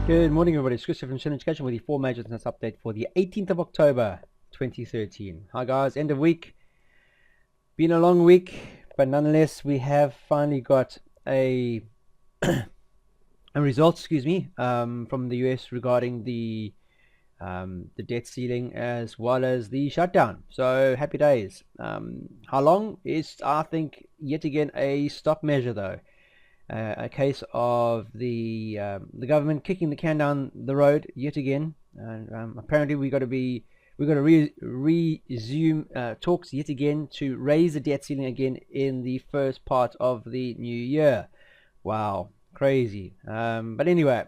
Good morning, everybody. It's Chris from Serene Education with the 4 major business update for the 18th of October 2013. Hi guys, end of week. Been a long week, but nonetheless we have finally got a result, from the US regarding the debt ceiling as well as the shutdown. So happy days. How long is, I think, yet again a stop measure though. A case of the government kicking the can down the road yet again, and apparently we're going to resume talks yet again to raise the debt ceiling again in the first part of the new year. Wow, crazy. But anyway,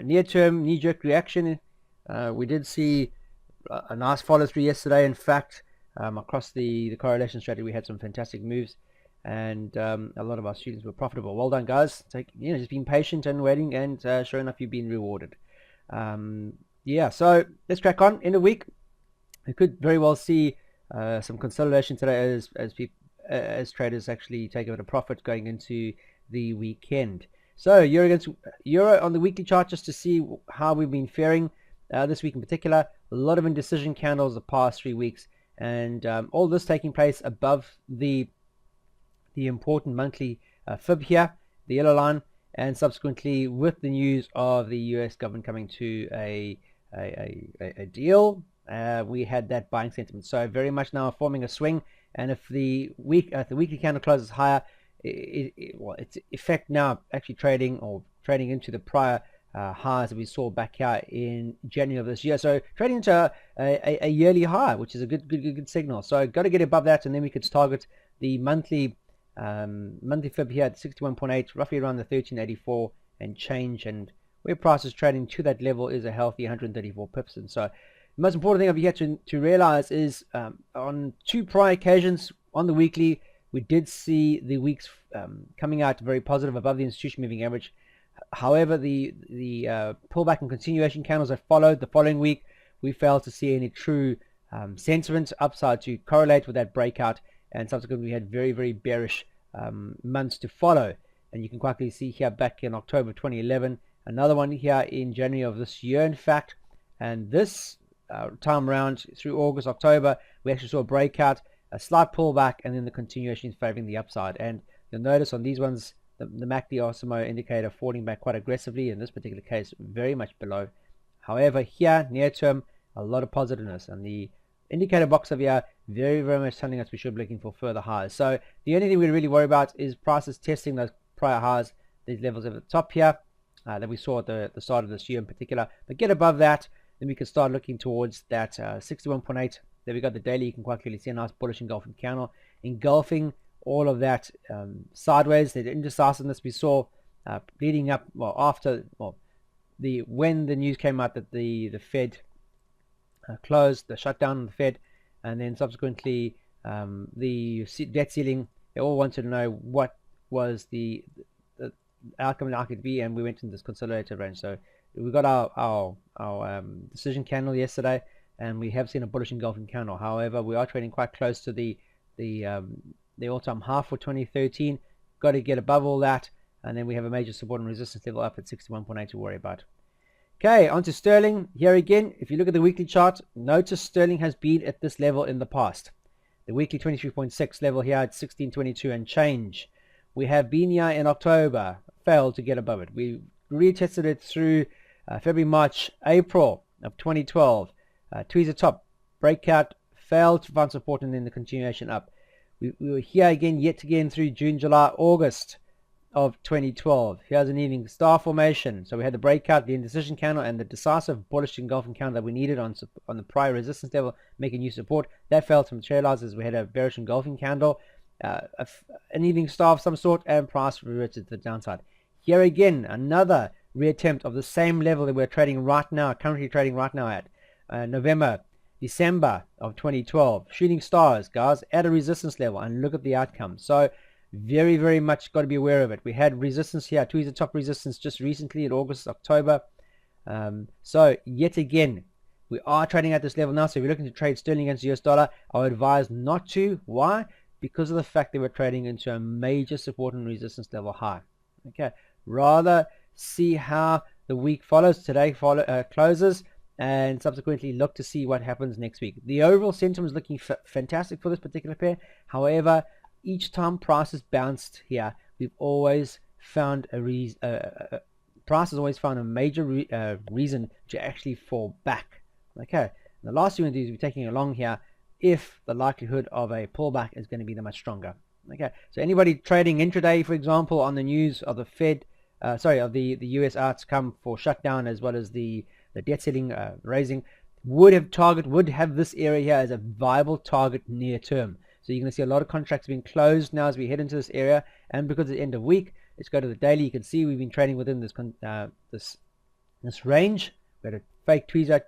near-term knee-jerk reaction. We did see a nice follow-through yesterday. In fact, across the correlation strategy, we had some fantastic moves. And a lot of our students were profitable. Well done, guys. Just being patient and waiting, and sure enough, you've been rewarded. Yeah, so let's crack on. In a week, we could very well see some consolidation today as traders actually take a bit of profit going into the weekend. So euro against euro on the weekly chart, just to see how we've been faring this week in particular. A lot of indecision candles the past 3 weeks, and all this taking place above the important monthly fib here, the yellow line, and subsequently with the news of the US government coming to a deal, we had that buying sentiment. So very much now forming a swing, and if the weekly candle closes higher, it's effect now actually trading into the prior highs that we saw back here in January of this year. So trading into a yearly high, which is a good signal. So got to get above that, and then we could target the monthly fib here at 61.8, roughly around the 1384 and change, and where price is trading to that level is a healthy 134 pips. And so the most important thing over here to realize is on 2 prior occasions on the weekly, we did see the weeks coming out very positive above the institution moving average. However, the pullback and continuation candles that followed the following week, we failed to see any true sentiment upside to correlate with that breakout, and subsequently we had very bearish months to follow. And you can quickly see here back in October 2011, another one here in January of this year, in fact. And this time around through August, October, we actually saw a breakout, a slight pullback, and then the continuation is favoring the upside. And you'll notice on these ones, the MACD Osmo indicator falling back quite aggressively, in this particular case very much below. However, here near term, a lot of positiveness, and the indicator box over here very much telling us we should be looking for further highs. So the only thing we really worry about is prices testing those prior highs, these levels at the top here that we saw at the start of this year in particular. But get above that, then we can start looking towards that 61.8. There we got the daily. You can quite clearly see a nice bullish engulfing candle engulfing all of that sideways. The indecisiveness we saw leading up, when the news came out that the Fed closed, the shutdown of the Fed, and then subsequently the debt ceiling. They all wanted to know what was the outcome likely to be, and we went into this consolidated range. So we got our decision candle yesterday, and we have seen a bullish engulfing candle. However, we are trading quite close to the all-time high for 2013. Got to get above all that, and then we have a major support and resistance level up at 61.8 to worry about. Okay, on to sterling. Here again, if you look at the weekly chart, notice sterling has been at this level in the past. The weekly 23.6 level here at 1622 and change. We have been here in October, failed to get above it. We retested it through February, March, April of 2012. Tweezer top, breakout, failed to find support, and then the continuation up. We were here again, yet again, through June, July, August of 2012. Here's an evening star formation. So we had the breakout, the indecision candle, and the decisive bullish engulfing candle that we needed on the prior resistance level, making new support. That failed to materialize as we had a bearish engulfing candle, an evening star of some sort, and price reverted to the downside. Here again, another reattempt of the same level that we're trading right now, currently trading right now at November, December of 2012. Shooting stars, guys, at a resistance level, and look at the outcome. So very much got to be aware of it. We had resistance here, tweezer top resistance just recently in August, October. So yet again, we are trading at this level now. So if you're looking to trade sterling against the US dollar, I would advise not to. Why? Because of the fact that we're trading into a major support and resistance level high. Okay, rather see how the week follows. Today closes, and subsequently look to see what happens next week. The overall sentiment is looking fantastic for this particular pair. However, each time prices bounced here, we've always found price has always found a major reason to actually fall back. Okay, the last thing we're going to do is we're taking along here if the likelihood of a pullback is going to be much stronger. Okay, so anybody trading intraday, for example, on the news of the Fed, of the US outcome for shutdown, as well as the debt ceiling raising, would have this area here as a viable target near term. So you're going to see a lot of contracts being closed now as we head into this area, and because it's the end of week, let's go to the daily. You can see we've been trading within this this range. We had a fake tweezer,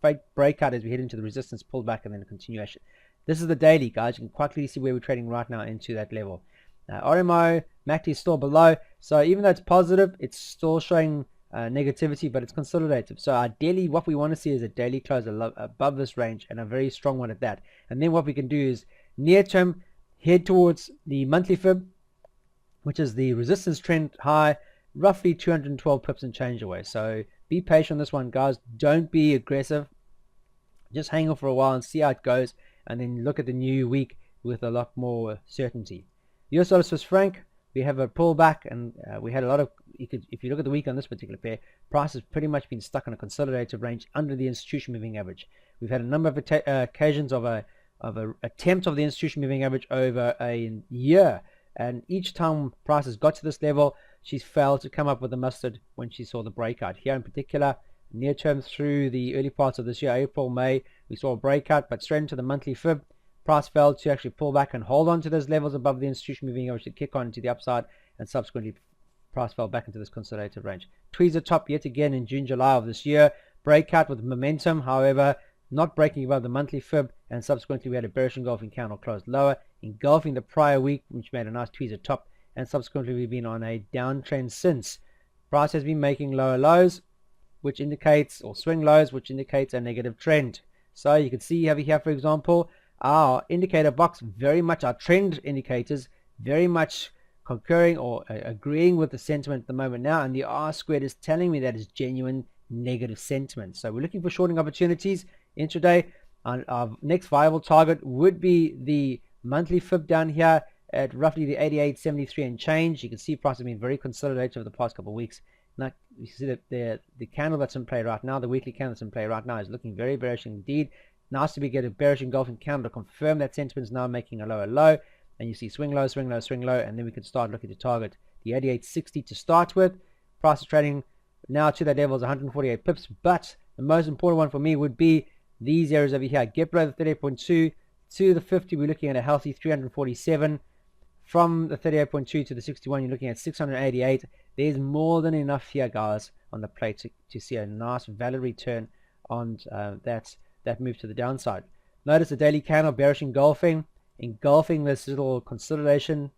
fake breakout as we head into the resistance pullback, and then a continuation. This is the daily, guys. You can quite clearly see where we're trading right now into that level. RMO, MACD is still below, so even though it's positive, it's still showing negativity, but it's consolidative. So ideally, what we want to see is a daily close above this range, and a very strong one at that. And then what we can do is near term head towards the monthly fib, which is the resistance trend high, roughly 212 pips and change away. So be patient on this one, guys. Don't be aggressive. Just hang on for a while and see how it goes, and then look at the new week with a lot more certainty. US dollar Swiss franc, we have a pullback, and we had a lot of, if you look at the week on this particular pair, price has pretty much been stuck on a consolidated range under the institution moving average. We've had a number of occasions of an attempt of the institution moving average over a year, and each time price has got to this level, she's failed to come up with the mustard when she saw the breakout. Here in particular, near term through the early parts of this year, April, May, we saw a breakout, but straight into the monthly fib, price failed to actually pull back and hold on to those levels above the institution moving average to kick on to the upside, and subsequently price fell back into this consolidated range. Tweezer top yet again in June, July of this year, breakout with momentum, however, not breaking above the monthly fib, and subsequently we had a bearish engulfing candle closed lower, engulfing the prior week, which made a nice tweezer top, and subsequently we've been on a downtrend since. Price has been making lower lows, which indicates, or swing lows, which indicates a negative trend. So you can see over here, for example, our indicator box, very much our trend indicators, very much concurring or agreeing with the sentiment at the moment now, and the R squared is telling me that is genuine negative sentiment. So we're looking for shorting opportunities intraday. Our next viable target would be the monthly fib down here at roughly the 88.73 and change. You can see price has been very consolidated over the past couple of weeks. Now you see that the candle that's in play right now, the weekly candle that's in play right now, is looking very bearish indeed. Nice to get a bearish engulfing candle to confirm that sentiment is now making a lower low, and you see swing low, swing low, swing low, and then we can start looking to target the 88.60 to start with. Price is trading now to that level is 148 pips, but the most important one for me would be these areas over here. Get below the 38.2 to the 50, we're looking at a healthy 347. From the 38.2 to the 61, you're looking at 688. There's more than enough here, guys, on the plate to see a nice valid return on that move to the downside. Notice the daily candle bearish engulfing this little consolidation.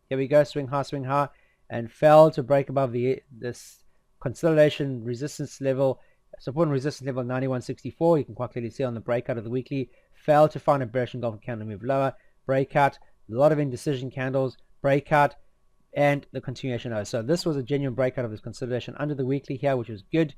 Here we go, swing high, and fell to break above this consolidation resistance level, support and resistance level 91.64. You can quite clearly see on the breakout of the weekly, fell to find a bearish engulfing candle, move lower, breakout, a lot of indecision candles, breakout, and the continuation. So this was a genuine breakout of this consolidation under the weekly here, which was good.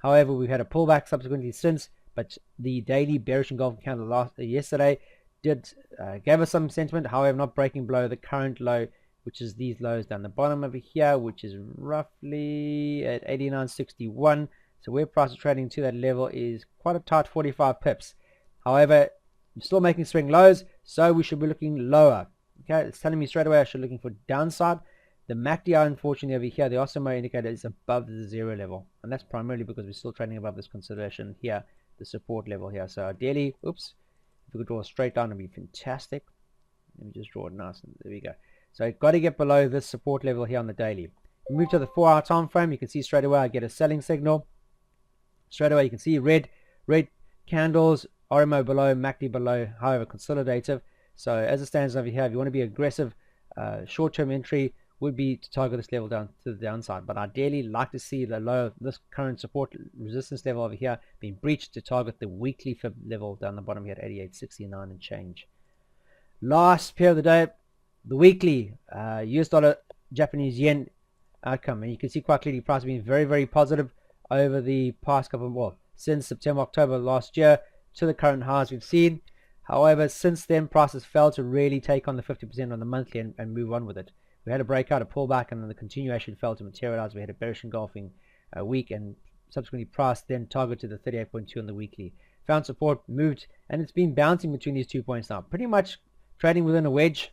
However, we've had a pullback subsequently since, but the daily bearish engulfing candle yesterday gave us some sentiment, however not breaking below the current low, which is these lows down the bottom over here, which is roughly at 89.61. So where price is trading to that level is quite a tight 45 pips. However, I'm still making swing lows, so we should be looking lower. Okay, it's telling me straight away I should be looking for downside. The MACD, unfortunately, over here, the Octoberr indicator is above the 0 level, and that's primarily because we're still trading above this consolidation here, the support level here. So ideally, if we could draw a straight line, it'd be fantastic. Let me just draw it nice, and there we go. So I've got to get below this support level here on the daily. We move to the 4-hour time frame. You can see straight away I get a selling signal. Straight away you can see red candles, RMO below, MACD below, however consolidative. So as it stands over here, if you want to be aggressive, short-term entry would be to target this level down to the downside. But ideally, like to see the low, this current support resistance level over here being breached to target the weekly fib level down the bottom here at 88.69 and change. Last pair of the day, the weekly US dollar Japanese yen outcome. And you can see quite clearly price has been very, very positive over the past couple of, well, since September, October last year to the current highs we've seen. However, since then, prices failed to really take on the 50% on the monthly and move on with it. We had a breakout, a pullback, and then the continuation failed to materialize. We had a bearish engulfing week, and subsequently price then targeted the 38.2 on the weekly. Found support, moved, and it's been bouncing between these 2 points now. Pretty much trading within a wedge.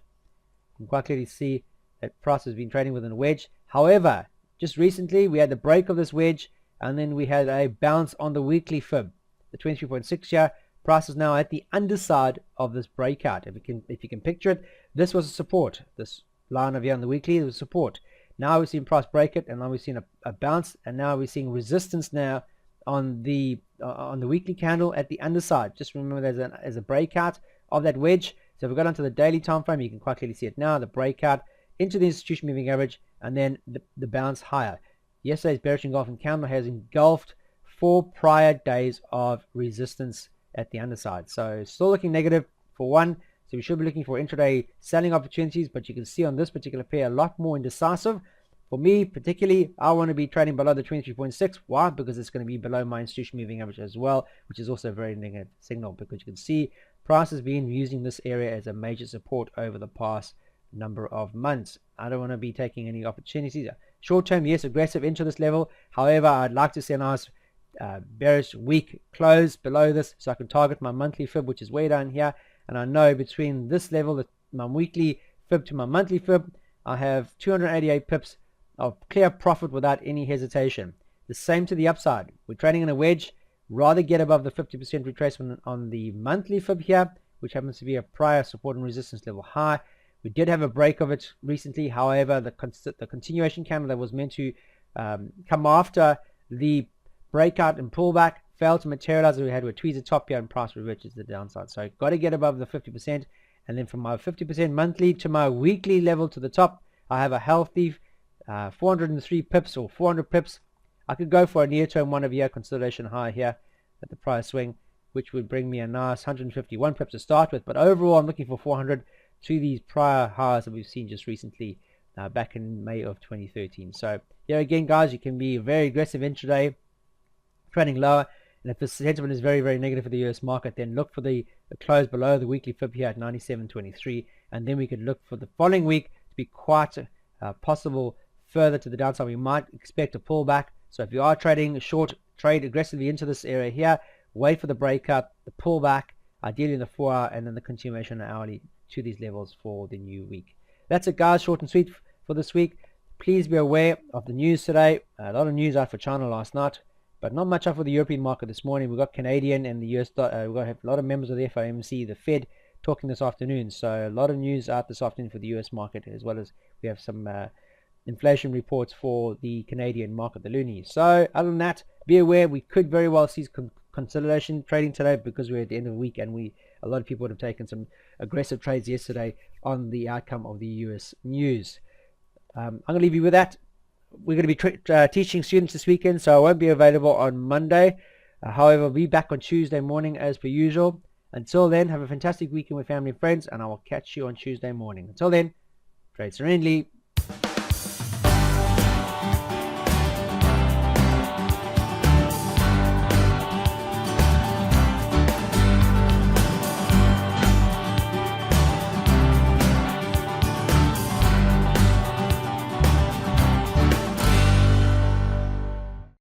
You can quite clearly see that price has been trading within a wedge. However, just recently we had the break of this wedge, and then we had a bounce on the weekly fib, the 23.6 here. Price is now at the underside of this breakout. If you can picture it, this was a support. This line over here on the weekly was support. Now we've seen price break it, and now we've seen a bounce, and now we're seeing resistance now on the weekly candle at the underside. Just remember there's a breakout of that wedge. So if we go down to the daily time frame, you can quite clearly see it now, the breakout into the institution moving average, and then the bounce higher. Yesterday's bearish engulfing candle has engulfed 4 prior days of resistance at the underside. So still looking negative for one. So we should be looking for intraday selling opportunities, but you can see on this particular pair a lot more indecisive. For me particularly, I want to be trading below the 23.6. Why? Because it's going to be below my institution moving average as well, which is also a very negative signal, because you can see price has been using this area as a major support over the past number of months. I don't want to be taking any opportunities. Short term, yes, aggressive into this level. However, I'd like to see a nice bearish week close below this, so I can target my monthly fib, which is way down here. And I know between this level, my weekly fib to my monthly fib, I have 288 pips of clear profit without any hesitation. The same to the upside. We're trading in a wedge. Rather get above the 50% retracement on the monthly fib here, which happens to be a prior support and resistance level high. We did have a break of it recently. However, the continuation candle that was meant to come after the breakout and pullback failed to materialize. We had a tweezer top here and price reverses to the downside. So got to get above the 50%, and then from my 50% monthly to my weekly level to the top, I have a healthy 403 pips or 400 pips. I could go for a near-term one over here, consolidation high here at the price swing, which would bring me a nice 151 pips to start with. But overall, I'm looking for 400 to these prior highs that we've seen just recently back in May of 2013. So here again, guys, you can be very aggressive intraday, trading lower. And if the sentiment is very, very negative for the US market, then look for the close below the weekly fib here at 97.23. And then we could look for the following week to be quite possible further to the downside. We might expect a pullback. So if you are trading a short, trade aggressively into this area here, wait for the breakout, the pullback, ideally in the 4 hour, and then the continuation hourly to these levels for the new week. That's it, guys. Short and sweet for this week. Please be aware of the news today. A lot of news out for China last night, but not much out for the European market this morning. We've got Canadian and the US. We've got to have a lot of members of the FOMC, the Fed, talking this afternoon. So a lot of news out this afternoon for the US market, as well as we have some inflation reports for the Canadian market, the loonie. So other than that, be aware we could very well see consolidation trading today, because we're at the end of the week, and a lot of people would have taken some aggressive trades yesterday on the outcome of the US news. I'm going to leave you with that. We're going to be teaching students this weekend, so I won't be available on Monday. However, I'll be back on Tuesday morning as per usual. Until then, have a fantastic weekend with family and friends, and I will catch you on Tuesday morning. Until then, trade serenely.